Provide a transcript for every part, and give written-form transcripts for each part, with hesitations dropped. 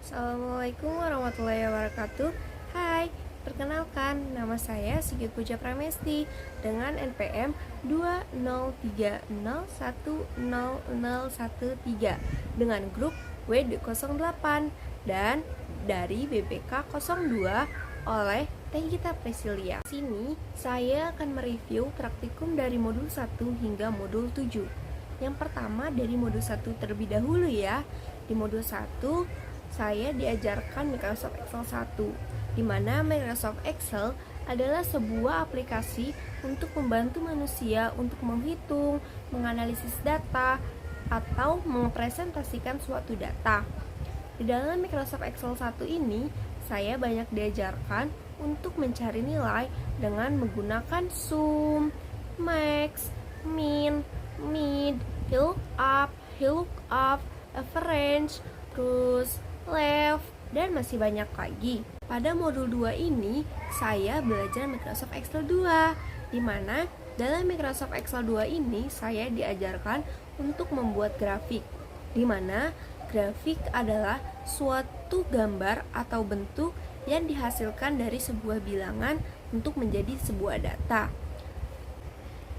Assalamualaikum warahmatullahi wabarakatuh. Hai, perkenalkan nama saya Sigit Puja Pramesti dengan NPM 203010013 dengan grup W08 dan dari BPK 02 oleh Teh Gita Presilia. Di sini saya akan mereview praktikum dari modul 1 hingga modul 7. Yang pertama dari modul 1 terlebih dahulu ya. Di modul 1 saya diajarkan Microsoft Excel 1, di mana Microsoft Excel adalah sebuah aplikasi untuk membantu manusia untuk menghitung, menganalisis data, atau mempresentasikan suatu data. Di dalam Microsoft Excel 1 ini, saya banyak diajarkan untuk mencari nilai dengan menggunakan sum, max, min, mid, lookup, average, terus left, dan masih banyak lagi. Pada modul 2 ini, saya belajar Microsoft Excel 2, di mana dalam Microsoft Excel 2 ini saya diajarkan untuk membuat grafik, di mana grafik adalah suatu gambar atau bentuk yang dihasilkan dari sebuah bilangan untuk menjadi sebuah data.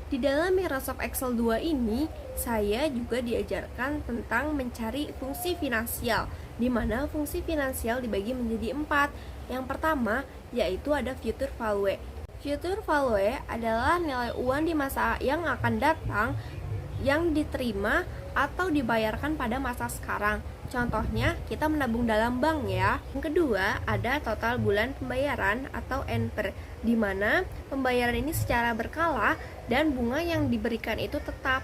Di dalam Microsoft Excel 2 ini, saya juga diajarkan tentang mencari fungsi finansial, di mana fungsi finansial dibagi menjadi 4. Yang pertama, yaitu ada future value. Future value adalah nilai uang di masa yang akan datang yang diterima atau dibayarkan pada masa sekarang. Contohnya, kita menabung dalam bank ya. Yang kedua, ada total bulan pembayaran atau NPR, di mana pembayaran ini secara berkala dan bunga yang diberikan itu tetap.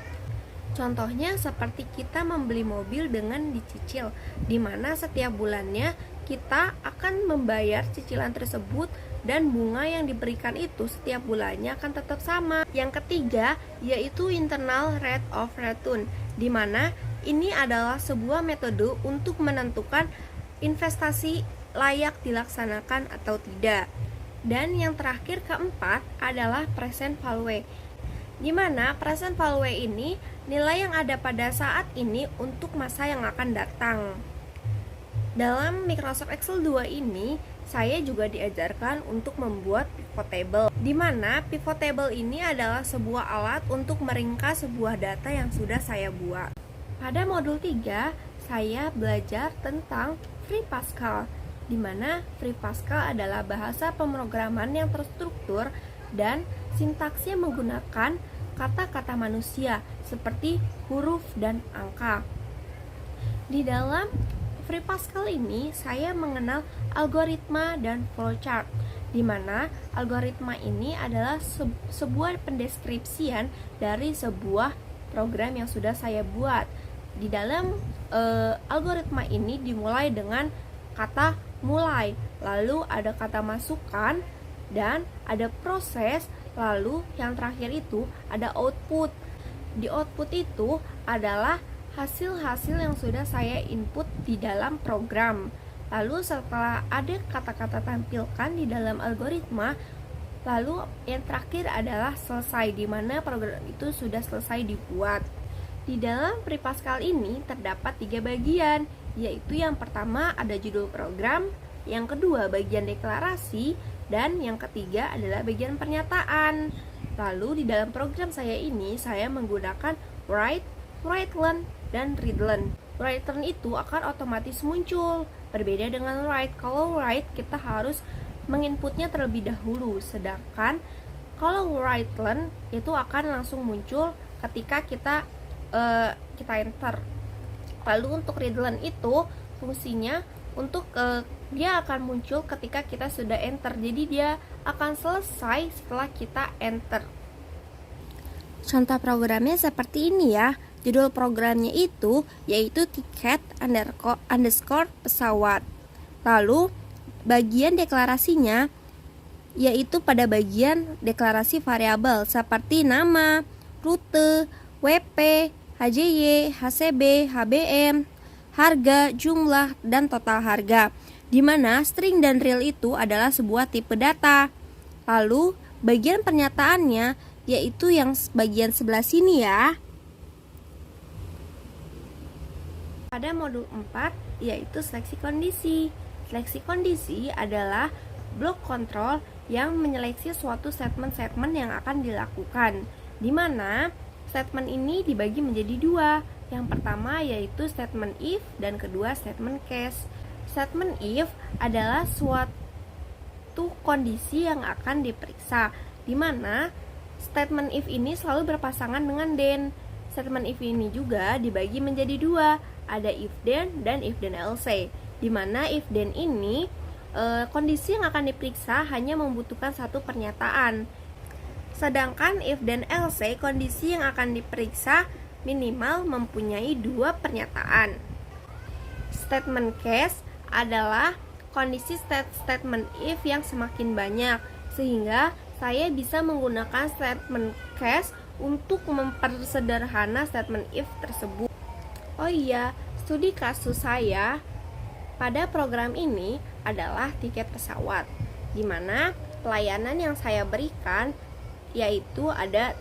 Contohnya seperti kita membeli mobil dengan dicicil, di mana setiap bulannya kita akan membayar cicilan tersebut dan bunga yang diberikan itu setiap bulannya akan tetap sama. Yang ketiga, yaitu internal rate of return, di mana ini adalah sebuah metode untuk menentukan investasi layak dilaksanakan atau tidak. Dan yang terakhir keempat adalah present value, di mana present value ini nilai yang ada pada saat ini untuk masa yang akan datang. Dalam Microsoft Excel 2 ini, saya juga diajarkan untuk membuat pivot table, di mana pivot table ini adalah sebuah alat untuk meringkas sebuah data yang sudah saya buat. Pada modul 3, saya belajar tentang Free Pascal, di mana Free Pascal adalah bahasa pemrograman yang terstruktur dan sintaksnya menggunakan kata-kata manusia seperti huruf dan angka. Di dalam Free Pascal ini, saya mengenal algoritma dan flowchart, di mana algoritma ini adalah sebuah pendeskripsian dari sebuah program yang sudah saya buat. Di dalam algoritma ini dimulai dengan kata mulai, lalu ada kata masukkan, dan ada proses, lalu yang terakhir itu ada output. Di output itu adalah hasil-hasil yang sudah saya input di dalam program. Lalu setelah ada kata-kata tampilkan di dalam algoritma, lalu yang terakhir adalah selesai, di mana program itu sudah selesai dibuat. Di dalam Free Pascal ini terdapat 3 bagian, yaitu yang pertama ada judul program, yang kedua bagian deklarasi, dan yang ketiga adalah bagian pernyataan. Lalu di dalam program saya ini, saya menggunakan write, learn, dan read learn. Write learn itu akan otomatis muncul, berbeda dengan write. Kalau write kita harus menginputnya terlebih dahulu, sedangkan kalau write learn itu akan langsung muncul ketika kita enter. Lalu untuk read learn itu fungsinya untuk dia akan muncul ketika kita sudah enter. Jadi dia akan selesai setelah kita enter. Contoh programnya seperti ini ya. Judul programnya itu yaitu tiket underscore pesawat. Lalu bagian deklarasinya yaitu pada bagian deklarasi variabel seperti nama, rute, WP, HJY, HCB, HBM, harga, jumlah, dan total harga, di mana string dan real itu adalah sebuah tipe data. Lalu bagian pernyataannya yaitu yang bagian sebelah sini ya. Pada modul 4 yaitu seleksi kondisi. Seleksi kondisi adalah blok kontrol yang menyeleksi suatu statement-statement yang akan dilakukan, di mana statement ini dibagi menjadi dua. Yang pertama yaitu statement if dan kedua statement case. Statement if adalah suatu kondisi yang akan diperiksa, di mana statement if ini selalu berpasangan dengan then. Statement if ini juga dibagi menjadi dua, ada if then dan if then else, di mana if then ini kondisi yang akan diperiksa hanya membutuhkan satu pernyataan. Sedangkan if then else, kondisi yang akan diperiksa minimal mempunyai dua pernyataan. Statement case adalah kondisi statement if yang semakin banyak, sehingga saya bisa menggunakan statement case untuk mempersederhana statement if tersebut. Oh iya, studi kasus saya pada program ini adalah tiket pesawat, di mana pelayanan yang saya berikan yaitu ada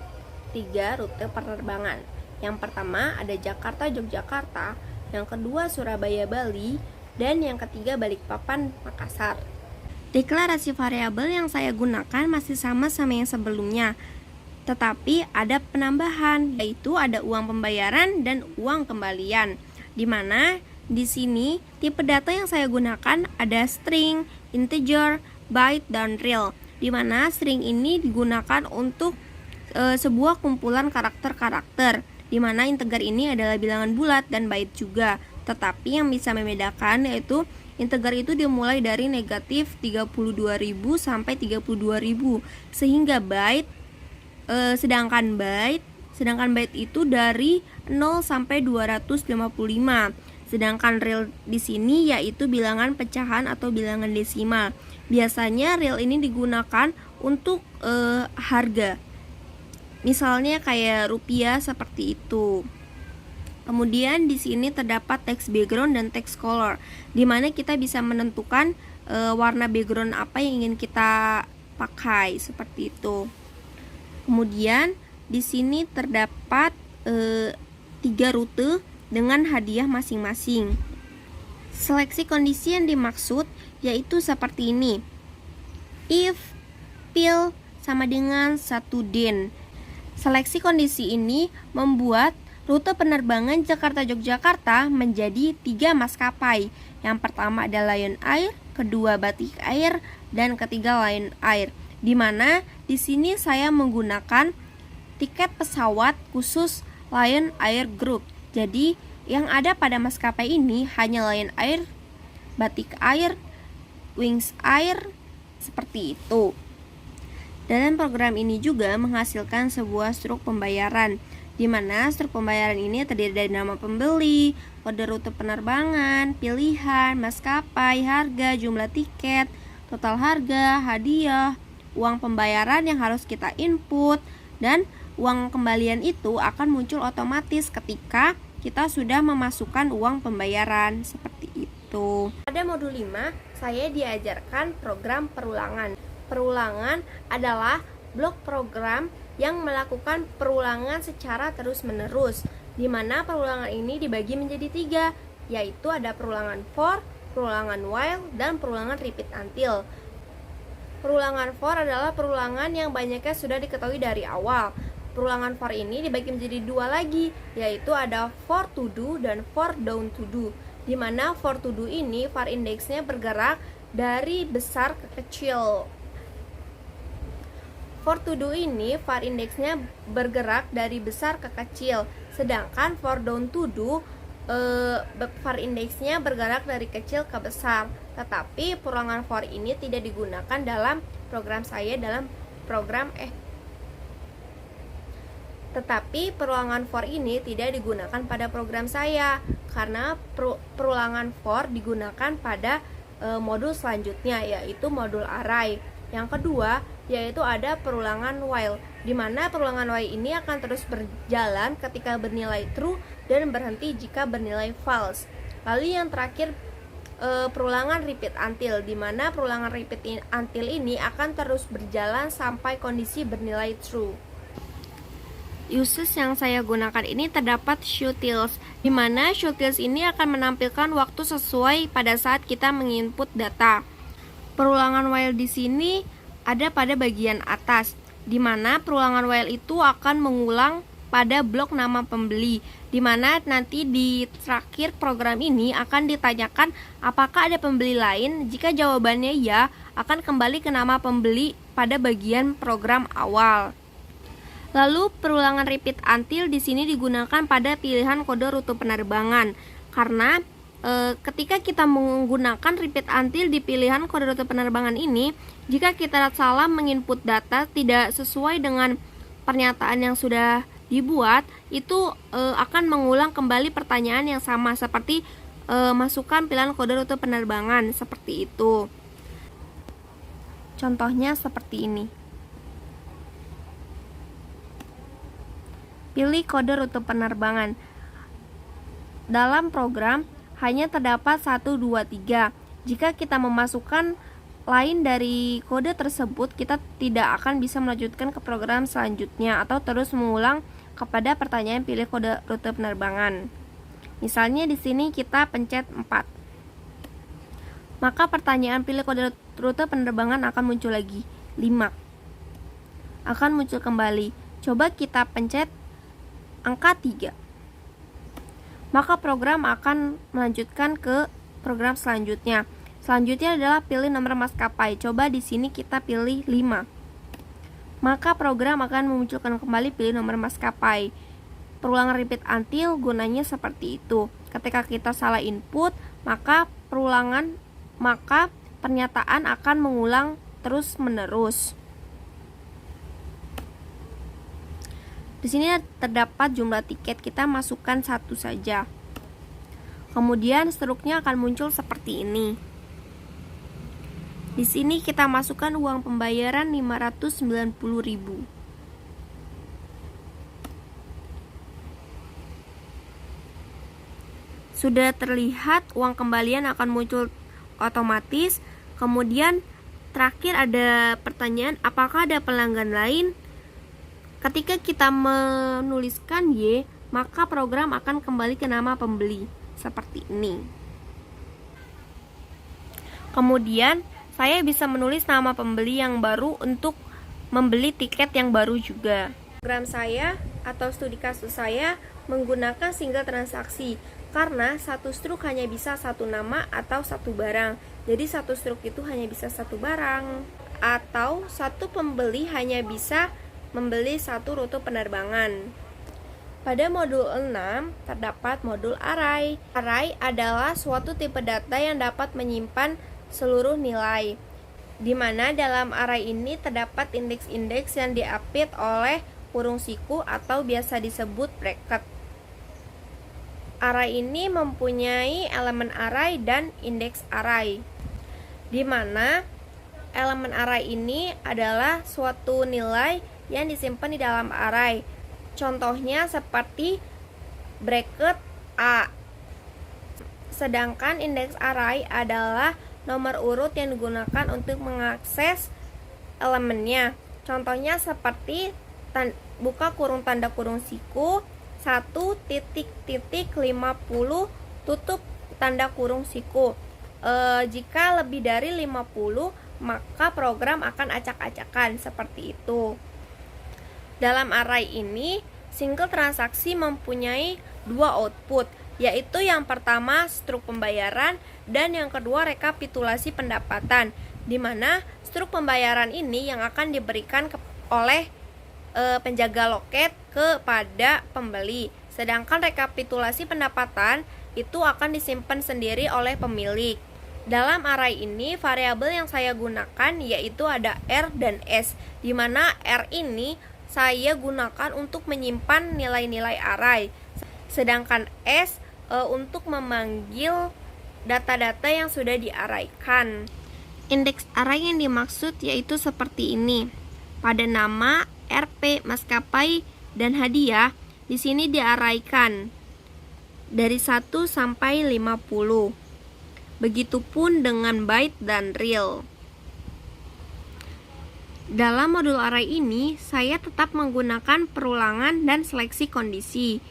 3 rute penerbangan. Yang pertama ada Jakarta-Yogyakarta, yang kedua Surabaya-Bali, dan yang ketiga Balikpapan-Makassar. Deklarasi variabel yang saya gunakan masih sama yang sebelumnya, tetapi ada penambahan, yaitu ada uang pembayaran dan uang kembalian, di mana di sini tipe data yang saya gunakan ada string, integer, byte, dan real, di mana string ini digunakan untuk sebuah kumpulan karakter-karakter, di mana integer ini adalah bilangan bulat dan byte juga. Tetapi yang bisa membedakan yaitu integer itu dimulai dari negatif 32.000 sampai 32.000, sehingga byte sedangkan byte itu dari 0 sampai 255. Sedangkan real di sini yaitu bilangan pecahan atau bilangan desimal. Biasanya real ini digunakan untuk harga. Misalnya kayak rupiah seperti itu. Kemudian di sini terdapat text background dan text color, di mana kita bisa menentukan warna background apa yang ingin kita pakai seperti itu. Kemudian di sini terdapat 3 rute dengan hadiah masing-masing. Seleksi kondisi yang dimaksud yaitu seperti ini. If pil sama dengan 1 then. Seleksi kondisi ini membuat rute penerbangan Jakarta-Yogyakarta menjadi 3 maskapai. Yang pertama adalah Lion Air, kedua Batik Air, dan ketiga Lion Air. Di mana di sini saya menggunakan tiket pesawat khusus Lion Air Group. Jadi yang ada pada maskapai ini hanya Lion Air, Batik Air, Wings Air, seperti itu. Dalam program ini juga menghasilkan sebuah struk pembayaran, di mana struk pembayaran ini terdiri dari nama pembeli, kode rute penerbangan, pilihan, maskapai, harga, jumlah tiket, total harga, hadiah, uang pembayaran yang harus kita input, dan uang kembalian itu akan muncul otomatis ketika kita sudah memasukkan uang pembayaran, seperti itu. Pada modul 5, saya diajarkan program perulangan. Perulangan adalah blok program yang melakukan perulangan secara terus-menerus, di mana perulangan ini dibagi menjadi 3, yaitu ada perulangan for, perulangan while, dan perulangan repeat until. Perulangan for adalah perulangan yang banyaknya sudah diketahui dari awal. Perulangan for ini dibagi menjadi 2 lagi, yaitu ada for to do dan for down to do, di mana for to do ini var indeksnya bergerak dari besar ke kecil. For to do ini var indeksnya bergerak dari besar ke kecil, sedangkan for down to do var indeksnya bergerak dari kecil ke besar. Tetapi perulangan for ini tidak digunakan dalam program saya Tetapi perulangan for ini tidak digunakan pada program saya, karena perulangan for digunakan pada modul selanjutnya, yaitu modul array. Yang kedua yaitu ada perulangan while, di mana perulangan while ini akan terus berjalan ketika bernilai true dan berhenti jika bernilai false. Lalu yang terakhir perulangan repeat until, di mana perulangan repeat until ini akan terus berjalan sampai kondisi bernilai true. uses yang saya gunakan ini terdapat showTils, di mana showTils ini akan menampilkan waktu sesuai pada saat kita menginput data. Perulangan while di sini ada pada bagian atas, di mana perulangan while itu akan mengulang pada blok nama pembeli, di mana nanti di terakhir program ini akan ditanyakan apakah ada pembeli lain. Jika jawabannya ya, akan kembali ke nama pembeli pada bagian program awal. Lalu perulangan repeat until di sini digunakan pada pilihan kode rute penerbangan, karena ketika kita menggunakan repeat until di pilihan kode rute penerbangan ini, jika kita salah menginput data tidak sesuai dengan pernyataan yang sudah dibuat, itu akan mengulang kembali pertanyaan yang sama seperti masukkan pilihan kode rute penerbangan, seperti itu. Contohnya seperti ini. Pilih kode rute penerbangan. Dalam program hanya terdapat 1, 2, 3. Jika kita memasukkan lain dari kode tersebut, kita tidak akan bisa melanjutkan ke program selanjutnya atau terus mengulang kepada pertanyaan pilih kode rute penerbangan. Misalnya di sini kita pencet 4. Maka pertanyaan pilih kode rute penerbangan akan muncul lagi. 5. Akan muncul kembali. Coba kita pencet angka 3. Maka program akan melanjutkan ke program selanjutnya. Selanjutnya adalah pilih nomor maskapai. Coba di sini kita pilih 5. Maka program akan memunculkan kembali pilih nomor maskapai. Perulangan repeat until gunanya seperti itu. Ketika kita salah input, maka pernyataan akan mengulang terus-menerus. Di sini terdapat jumlah tiket, kita masukkan 1 saja. Kemudian struknya akan muncul seperti ini. Di sini kita masukkan uang pembayaran 590.000. Sudah terlihat uang kembalian akan muncul otomatis. Kemudian terakhir ada pertanyaan, apakah ada pelanggan lain? Ketika kita menuliskan Y, maka program akan kembali ke nama pembeli, seperti ini. Kemudian, saya bisa menulis nama pembeli yang baru untuk membeli tiket yang baru juga. Program saya atau studi kasus saya menggunakan single transaksi, karena satu struk hanya bisa satu nama atau satu barang. Jadi satu struk itu hanya bisa satu barang, atau satu pembeli hanya bisa membeli satu rute penerbangan. Pada modul 6 terdapat modul array. Array adalah suatu tipe data yang dapat menyimpan seluruh nilai, di mana dalam array ini terdapat indeks-indeks yang diapit oleh kurung siku atau biasa disebut bracket. Array ini mempunyai elemen array dan indeks array, di mana elemen array ini adalah suatu nilai yang disimpan di dalam array. Contohnya seperti bracket A. Sedangkan indeks array adalah nomor urut yang digunakan untuk mengakses elemennya. Contohnya seperti buka kurung tanda kurung siku 1.50 tutup tanda kurung siku. Jika lebih dari 50, maka program akan acak-acakan seperti itu. Dalam array ini, single transaksi mempunyai 2 output, yaitu yang pertama struk pembayaran dan yang kedua rekapitulasi pendapatan, di mana struk pembayaran ini yang akan diberikan oleh penjaga loket kepada pembeli, sedangkan rekapitulasi pendapatan itu akan disimpan sendiri oleh pemilik. Dalam array ini, variabel yang saya gunakan yaitu ada R dan S, di mana R ini saya gunakan untuk menyimpan nilai-nilai array, sedangkan S untuk memanggil data-data yang sudah diarraykan. Indeks array yang dimaksud yaitu seperti ini. Pada nama, RP, maskapai, dan hadiah di sini diarraykan dari 1 sampai 50. Begitupun dengan byte dan real. Dalam modul array ini, saya tetap menggunakan perulangan dan seleksi kondisi.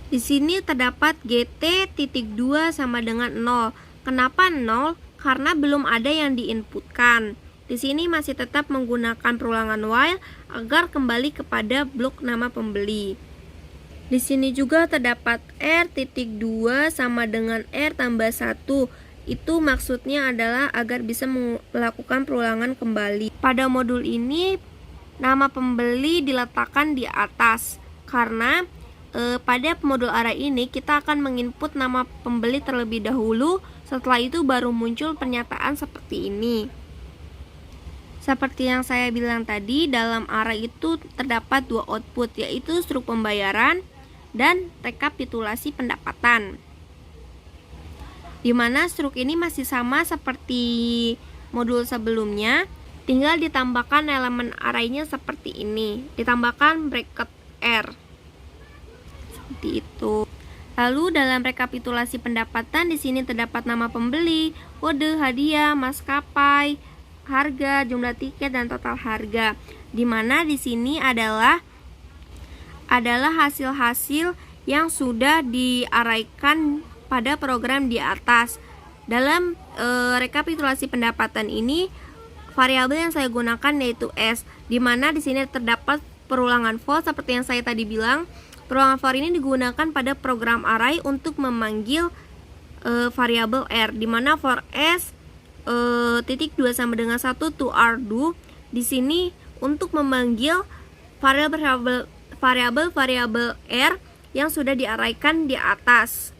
Di sini terdapat GT.2 sama dengan 0. Kenapa 0? Karena belum ada yang diinputkan. Di sini masih tetap menggunakan perulangan while agar kembali kepada blok nama pembeli. Di sini juga terdapat R.2 sama dengan R tambah 1. Itu maksudnya adalah agar bisa melakukan perulangan kembali. Pada modul ini, nama pembeli diletakkan di atas. Karena pada modul array ini kita akan menginput nama pembeli terlebih dahulu. Setelah itu baru muncul pernyataan seperti ini. Seperti yang saya bilang tadi, dalam array itu terdapat dua output, yaitu struk pembayaran dan rekapitulasi pendapatan. Di mana struk ini masih sama seperti modul sebelumnya, tinggal ditambahkan elemen array-nya seperti ini, ditambahkan bracket R. Seperti itu. Lalu dalam rekapitulasi pendapatan di sini terdapat nama pembeli, kode, hadiah, maskapai, harga, jumlah tiket, dan total harga. Di mana di sini adalah hasil-hasil yang sudah diarahkan pada program di atas. Dalam rekapitulasi pendapatan ini, variabel yang saya gunakan yaitu S, di mana di sini terdapat perulangan for seperti yang saya tadi bilang. Perulangan for ini digunakan pada program array untuk memanggil variabel R, di mana for S titik 2 sama dengan 1 to R2. Di sini untuk memanggil variabel R yang sudah diarahkan di atas.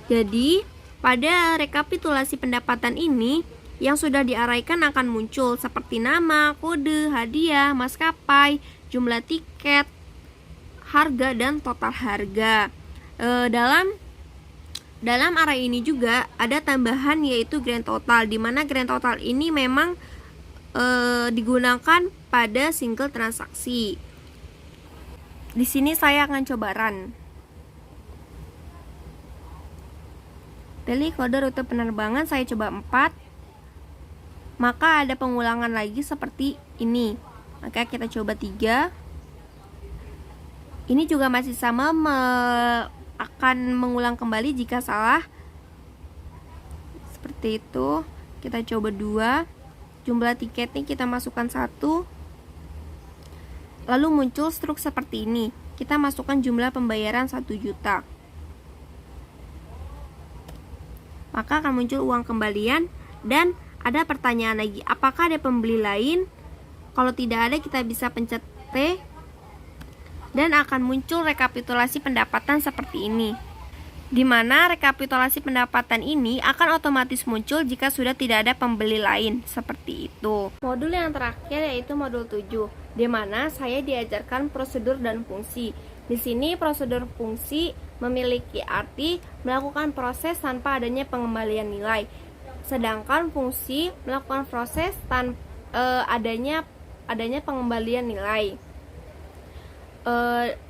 Jadi, pada rekapitulasi pendapatan ini, yang sudah diarahkan akan muncul seperti nama, kode, hadiah, maskapai, jumlah tiket, harga, dan total harga. Dalam array ini juga ada tambahan yaitu grand total, di mana grand total ini memang digunakan pada single transaksi. Di sini saya akan coba run. Pilih kode rute penerbangan, saya coba 4. Maka ada pengulangan lagi seperti ini. Maka kita coba 3. Ini juga masih sama, akan mengulang kembali jika salah. Seperti itu. Kita coba 2. Jumlah tiketnya kita masukkan 1. Lalu muncul struk seperti ini. Kita masukkan jumlah pembayaran 1 juta. Maka akan muncul uang kembalian. Dan ada pertanyaan lagi, apakah ada pembeli lain? Kalau tidak ada, kita bisa pencet T dan akan muncul rekapitulasi pendapatan seperti ini, di mana rekapitulasi pendapatan ini akan otomatis muncul jika sudah tidak ada pembeli lain, seperti itu. Modul yang terakhir yaitu modul 7, di mana saya diajarkan prosedur dan fungsi. Di sini prosedur fungsi memiliki arti melakukan proses tanpa adanya pengembalian nilai, sedangkan fungsi melakukan proses tanpa adanya pengembalian nilai.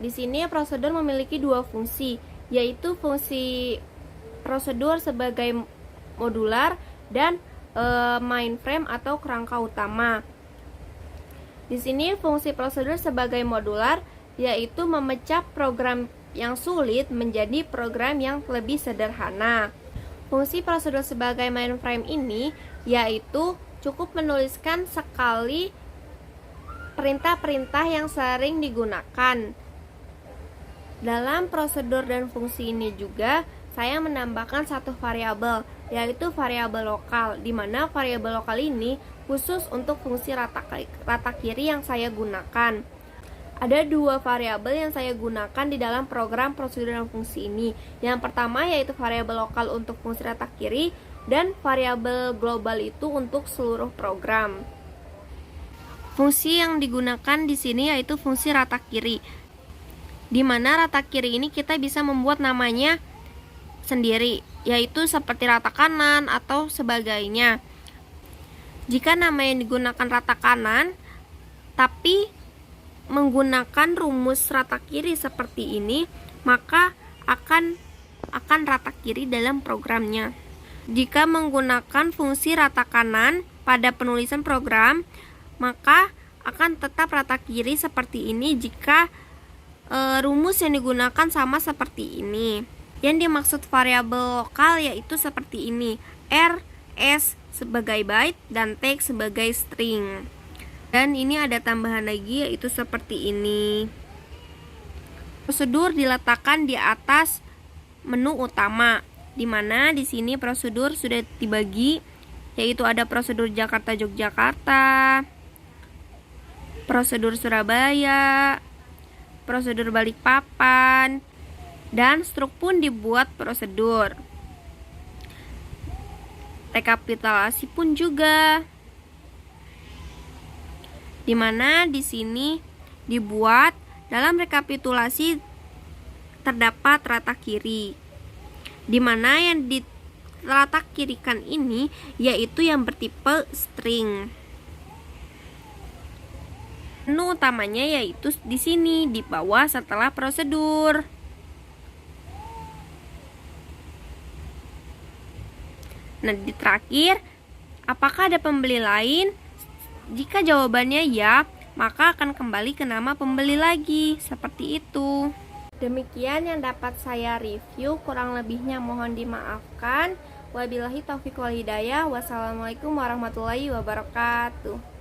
Di sini prosedur memiliki dua fungsi, yaitu fungsi prosedur sebagai modular dan mainframe atau kerangka utama. Di sini fungsi prosedur sebagai modular yaitu memecah program yang sulit menjadi program yang lebih sederhana. Fungsi prosedur sebagai mainframe ini yaitu cukup menuliskan sekali perintah-perintah yang sering digunakan. Dalam prosedur dan fungsi ini juga saya menambahkan satu variabel, yaitu variabel lokal, di mana variabel lokal ini khusus untuk fungsi rata kiri yang saya gunakan. Ada dua variabel yang saya gunakan di dalam program prosedur dan fungsi ini. Yang pertama yaitu variabel lokal untuk fungsi rata kiri dan variabel global itu untuk seluruh program. Fungsi yang digunakan di sini yaitu fungsi rata kiri, di mana rata kiri ini kita bisa membuat namanya sendiri, yaitu seperti rata kanan atau sebagainya. Jika nama yang digunakan rata kanan, tapi menggunakan rumus rata kiri seperti ini, maka akan rata kiri dalam programnya. Jika menggunakan fungsi rata kanan, pada penulisan program, maka akan tetap rata kiri seperti ini jika rumus yang digunakan sama seperti ini. Yang dimaksud variabel lokal yaitu seperti ini, R, S sebagai byte dan T sebagai string. Dan ini ada tambahan lagi yaitu seperti ini. Prosedur diletakkan di atas menu utama, di mana di sini prosedur sudah dibagi, yaitu ada prosedur Jakarta-Yogyakarta, prosedur Surabaya, prosedur Balikpapan, dan struk pun dibuat prosedur. Rekapitulasi pun juga, di mana di sini dibuat dalam rekapitulasi terdapat rata kiri, di mana yang di rata kirikan ini yaitu yang bertipe string. Menu utamanya yaitu di sini di bawah setelah prosedur. Nah, di terakhir, apakah ada pembeli lain? Jika jawabannya ya, maka akan kembali ke nama pembeli lagi, seperti itu. Demikian yang dapat saya review, kurang lebihnya mohon dimaafkan. Wabillahi taufiq wal hidayah. Wassalamualaikum warahmatullahi wabarakatuh.